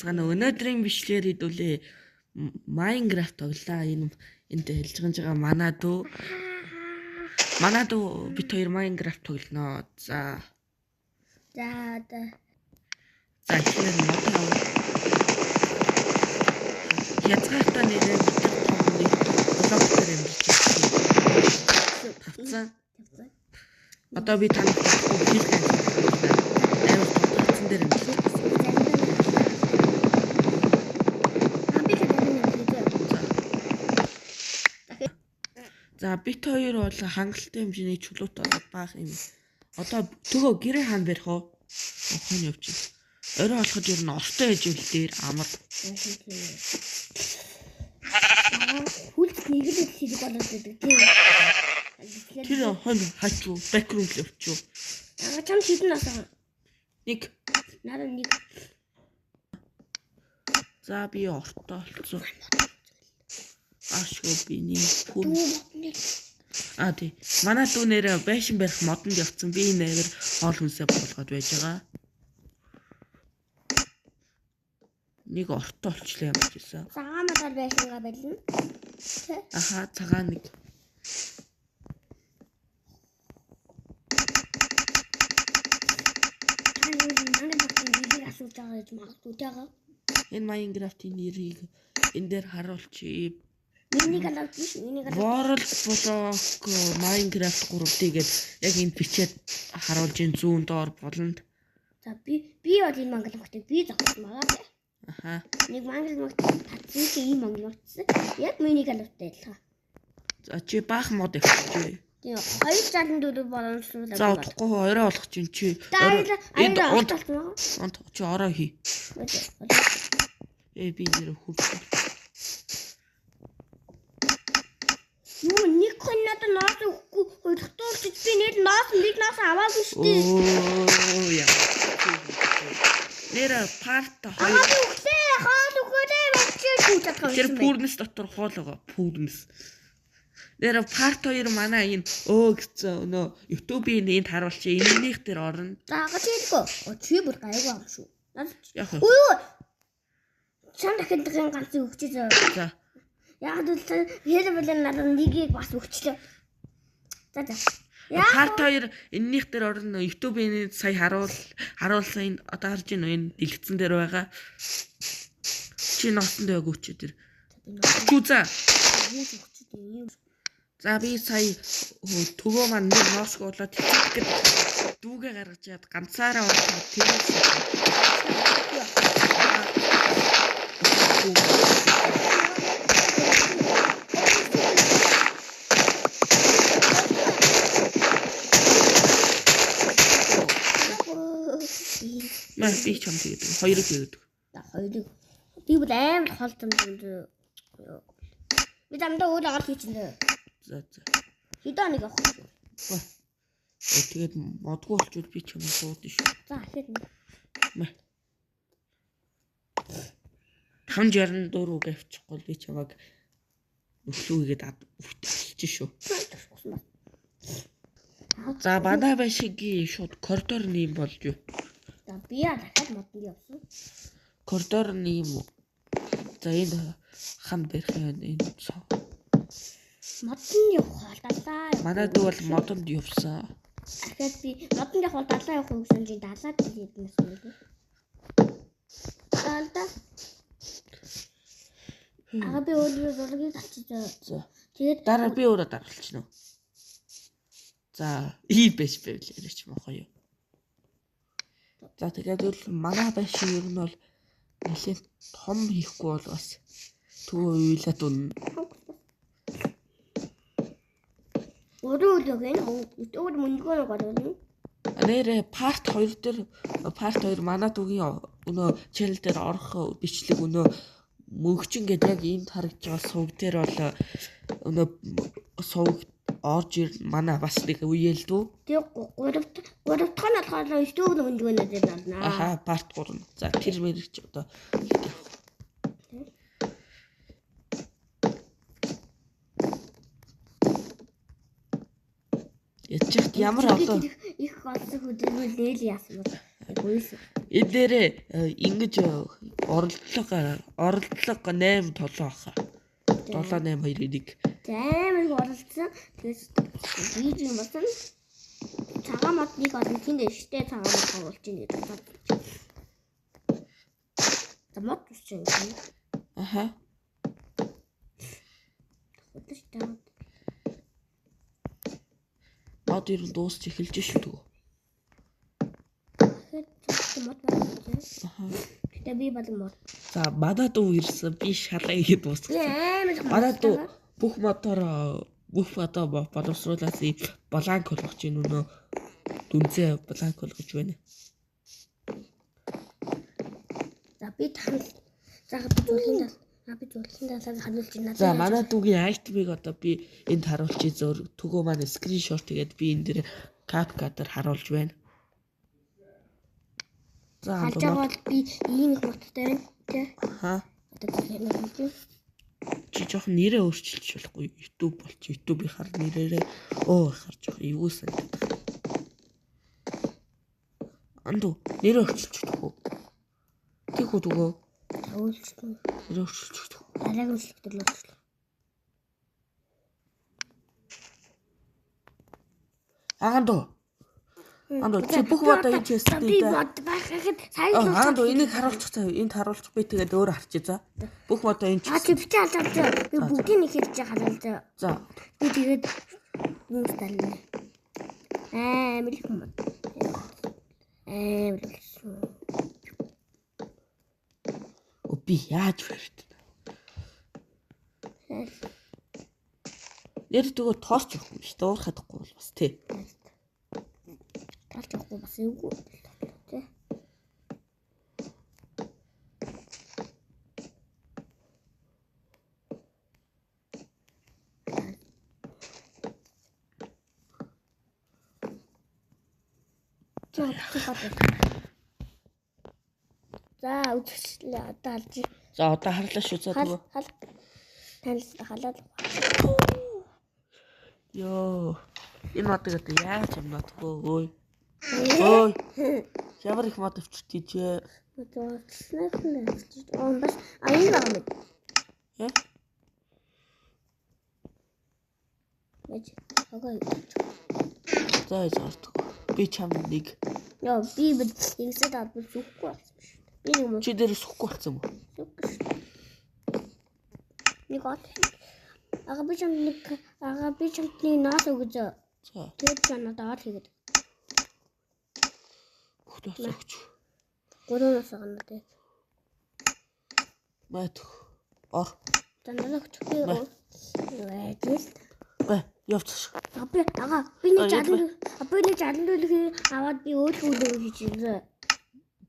байцгаана. Өнөөдрийн бичлэгээр хэдүүлээ Minecraft тоглоо. Энд хэлж байгаа манай дүү бид хоёр Minecraft тоглоно. За ихнэр мод аваа. Язгаартай нэрээ блоктер юм гэж. Тавцсан. Одоо би таныг хийх гэж амар тавцсан дээр юм. За бит хоёр бол хангалттай хэмжээний чулуутай баах юм. Одоо төгөө гэрээ хаан барих уу? Охин явчих. Орой болоход ер нь ортой ээж үл дээр амар. Хүлц нэгэлээд хийх болоод байдаг тийм. Тэр хон хачуу бэкграунд л явчих. Чам шидэн асаа. Нэг. Надад нэг. За би ортой болсон. Ашгүй би нэг пүн. Тий. Манай дүү нэр байшин барих модонд явцсан. Би нээр хоол хүнсээ болгоод байж байгаа. Нэг ортой олчлаа юм гэсэн. Цагаан модоор байшингаа барьна. Аха, цагаан нэг. Энэ Minecraft-ийн нэрийг энэ дээр харуулчих. Миний галавч биш, миний галавч. World Block Minecraft 3D-гээд яг энэ бичээд харуулж ин зүүн доор болонд. За би бол энэ Minecraft-ыг би зогссон байгаа. Аха. Нэг Minecraft татсан чи ийм Minecraft. Яг миний галавчтай адилхан. За чи баах мод өгч. Тийм 264 боломжтой. За удахгүй орой болох чинь чи энд онт чи орой хий. Би нэр хөвч. Юу нэг хон надад наас өгөхгүй хөдөлтөөрч би нэг наас аваагүй шүү дээ. Оо яа. Нэр парт хоол өгөөрэй мачиж хүүтэд. Тэр пүүрнэс дотор хоол байгаа. Пүүрнэс. Нэр парт 2 манай энэ гэсэн өнөө YouTube-ийн энд харуулчих. Энэнийх дээр орно. За гачилгүй. Чи бүр гайгүй ам шүү. Яг. Үгүй. Чам дахин ганц өгчээ. За. Яг л хэлбэл надад нэгийг бас өгчлээ. За. Парт 2 энэнийх дээр орно. YouTube-ийн сая харуулсан энэ одоо харж байна энэ дэлгэцэн дээр байгаа. Чи ноосонд байг өчөө тэр. Чүү за. За би сая төгөө маань нэг ноосг болоод тэгэхэд дүүгээ гаргаж яад ганцаараа ороод тэрээс маа би чам тэгээд хоёрыг хийдэг. За хоёрыг. Би бүр амар холдсон юм. Би дамдаа өөр агаар хийчихнэ. За. Хэдэн нэг авах вэ? Тэгээд модгүй болчвол би ч юм сууд шүү. За хэд нэг. 564 үг авчихгүй би чамайг өглөөгээд авчих шүү. За бадаа байшигийн шууд коридор нэм болж юу. За би дахиад модонд явсан. Коридор нэм. За энэ хан барих энэ модонд явах далаа. Манай дүү бол модонд явсан. Дахиад би модонд явах далаа явах гэсэн чинь далаад хийднэс үү? Далаа. Би өөрөө зургийг авчихсан. За. Тэгээд дараа би өөрөө дараалчихна. За, ийм байж байвал яриач мохоо юу. За тэгээд бол манай байшин ер нь бол нэлээд том хийхгүй бол бас төвөө уйлаад үнэ. Өөрөө өөр мөнгөө гаргана. Нэрэ парт 2 дээр парт 2 манай дүүгийн өнөө чанел дээр орох бичлэг өнөө мөнгчин гэдэг яг энд харагдж байгаа сувг дээр бол өнөө сувг орж ир манай бас нэг үеэл дүү. Тэг 3 дахь нь болохоор YouTube мөнгөө надад дарна. Аха парт 3. За тэр мэрч одоо ячт ямар одоо их олсон хөдөлгөөн нээл яасан бол. Эдээрээ ингэж Орлого 8 толоо ах. 78291. За амар их оролцсон. Тэгээс видео болсон. Цагаан модыг олон тэнд дэвштэй цагаан мод оруулж ийн гэж бодсон. За мод үсч юм. Аха. Хөдөлтэй. Мод ер нь дуусч эхэлж шүү дээ. Тэгэхээр мод байна. Аха. Тэ би баг мод. За манай дүү ирсэн. Би шалаа ихэд дуусчихсан. Амар их Манай дүү бүх мотор бүх фото боловсруулаад бланк болгож ийн өнөө дүнзээ бланк болгож байна. За би тань захад зүйлийн талаар хадгалж байна. За манай дүүгийн айтмыг одоо би энд харуулж зөөр төгөө маань скриншот тэгээд би энэ дээр капкатаар харуулж байна. За харж байгаа би ийм их моттой байна тий. Аха. Одоо тийм Чи жоохон нэрээ өөрчилж болохгүй. YouTube болч YouTube-ийн хар нэрээрээ харж байгаа. Юу санагдах. Анду нэрээ өөрчилж болохгүй. Тийхүү дөгөө. Өөрчлөлт. Нэрээ өөрчилж болохгүй. Арайг өөрчлөлт. Анду чи бүх бодоо энэ чэстэй би дээ. бод байхад сайн Анду энийг харуулчих цаа. Энд харуулчих би тэгээд өөр харчих за. Бүх бодоо энэ А чи бичээ алж авч. Би бүгдийг нэг хэлж харуулж. За. Би тэгээд нэг тална. Амар их юм. Би яаж вэрт. Нэр төгөө тоорч явах юм шүү дээ. Уур хадахгүй бол бас тий. Талж явахгүй бас эвгүй тий. За үгүй одоо алж. За одоо харлаа шүү за төгөө. Танил халаад. Йоо. Энэ модыг одоо яаж амнаад төгөө. Ой. Ямар их мод авчирч тийжээ. Одоо снэкнэ. Бас аян байгаа мэд. Яж. Окей. За яартаг. Би чам нэг. Яа би ингэсэд авбал зүхгүй болсон шүү. Би юм Чи дээр сүхгүй болсон юм уу? Нэг гот. Ага би чамд нэг наас өгөөж. За. Тэгээд надад ор хийгээд. Хөтөөс өгч. Гөрөөс гана тэгээд. Мат. Ор. Танаа өгч. Яагаад? Явц. Би нэг жалын аваад би өөрөө хийж ирээ.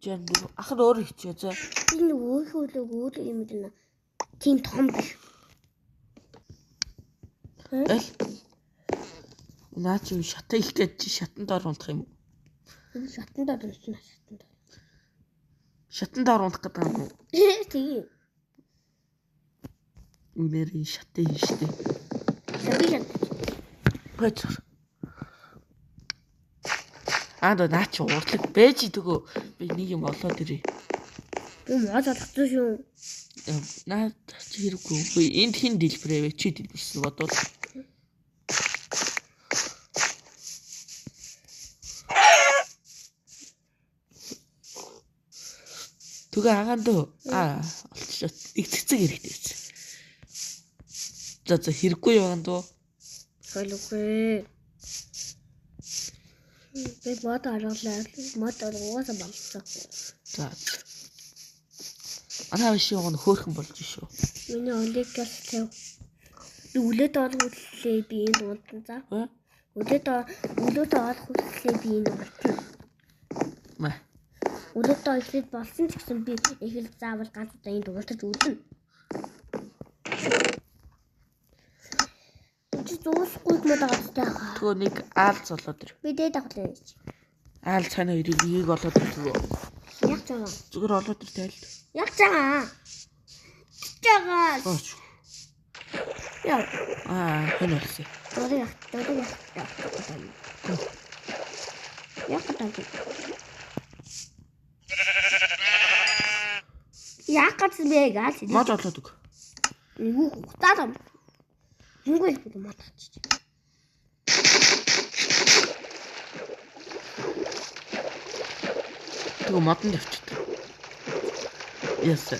Жан ах нь өөр хийчихээ за. Би нэг өөр юм даа. Тийм том биш. Аль. Наач шатаа ихтэй чи шатанд ор унтах юм уу? Шатанд ор унтна шатанд. Шатанд ор унтах гэдэг юм уу? Тийм. Үнэрийн шатаа юм штэ. Бачаар. Андо наач урдлаг бэж төгөө би нэг юм олоод ирээ. Би мод олгосон шүү. Наад чи хэрэггүй. Энд хин дэлбэрээ чи дэлбэрсэн бодвол. Түгэ агаанд олчлоо. Их цэцэг хэрэгтэй байсан. За хэрэггүй яваа дөө. Хэлгүй. Би мод оруулаа. Мод оруулаад болсон. За. Анаа биш юм хөөрхөн болж шүү. Миний ондикас тэв. Би үлээд оруулаа би энэ дунд за. Үлээд оруулах хүслээ би энэ дунд. Маа. Үлээд оруулаад болсон ч гэсэн би их л заавал ганц удаа энэ дундаж үүдэн. Зуусгүй мод агацтай хаа. Тгөө нэг аалц олоод ир. Би дээд авлаа гэж. Аал цаана хоёрыг нэг олоод ир тгөө. Яг цаа. Зүгээр олоод ир тайлд. Яг цаа. Чагаа. Gooch. Яа. Хэн олсон. Дөрөв. Яг таа. Яах гэж бэ газ? Мод олоод өг. Юу хугацаад юм. Юугүй хэлбэл мод авчиж. Тэгвэл модон авчиж. Yes.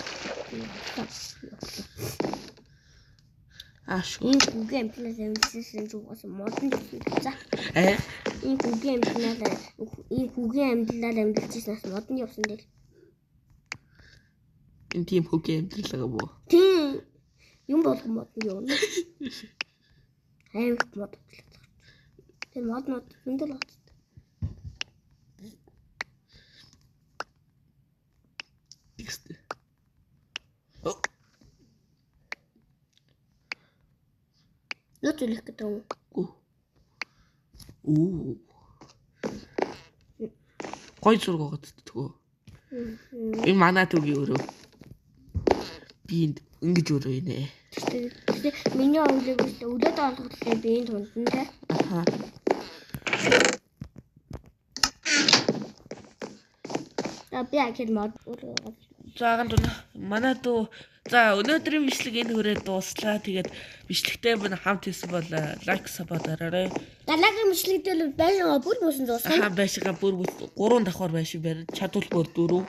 Ашгүй. Энэ гүгээ амтлаас амжилтсан зүгээс модон за. Энэ гүгээ амтлаар амжилтснаас модон явсан дээр. Энэ тийм хөгийн амтлалгаа боо. Тийм. Юм болгон модон явна. Аймаг мод. Тэр мод зөндөл байна. Юу төлөх гэдэг юм? Оо. Гой зураг байгаа төгөө. Энэ манай төгий өрөө. Би энд ингэж өрөө инэ. Тэгээ миний өвлөд олголттой би энэ тундсан те. Аха. Би ахид мод өрөө. Заагаад өнө манай дүү за өнөөдрийн бичлэг энэ хүрээ дууслаа. Тэгээд бичлэгтэй минь хамт хийсэн бол лайк сабад араарай. Дараагийн бичлэгдэл байшгаа бүр бүсэн дуусгана. Аха байшгаа бүр 3 давхар байшин барь чадвал бүр 4.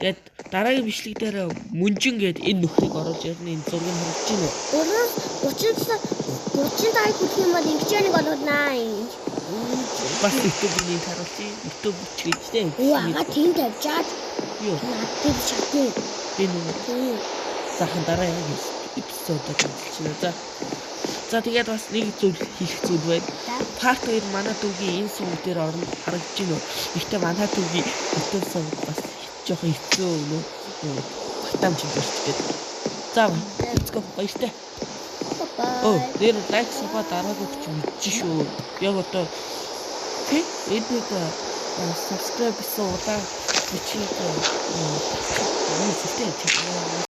Тэгээд дараагийн бичлэг дээр мөнжин гээд энэ нөхрийг оруулж ярина. Энэ зургийг харж байна уу? 30 таг хүрэх юм бол ингэж нэг олгонаа. Бас YouTube-ийн харуулчих. YouTube чиглэлтэй. Яага тийм тавьчаад. Юу? Надад чатээ. Энэ үү? Захан дараагийн эпизодод хэлчихье. За тэгээд бас нэг зүйл хийх зүйл байна. Part 2 манай дүүгийн энэ сувг дээр орно харагдаж байна уу? Ихтэй манай дүүгийн хотел сувг бас жоохон хэцүү нөө батамж болчихгээд. За let's go баяртай. Оо, нэр лайк сабаа дараагүй ч мэдчих шүү. Яг одоо эдгээр subscribe хийсэн удаа бичиж юу хэлтэй